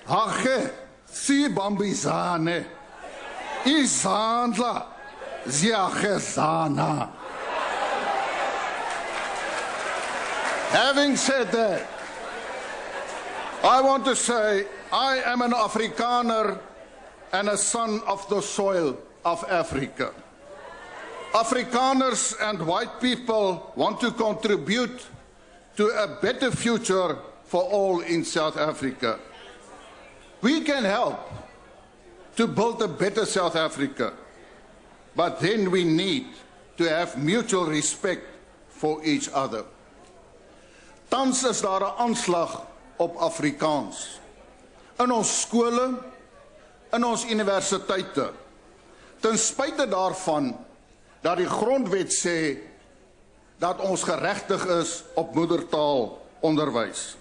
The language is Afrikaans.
Hage, si bambizane. Izandla, ziagezana. Having said that, I want to say I am an Afrikaner and a son of the soil of Africa. Afrikaners and white people want to contribute to a better future for all in South Africa. We can help to build a better South Africa, but then we need to have mutual respect for each other. Tans is daar 'n aanslag op Afrikaans in ons skole, in ons universiteite, ten spyte daarvan dat die grondwet sê dat ons geregtig is op moedertaal onderwys.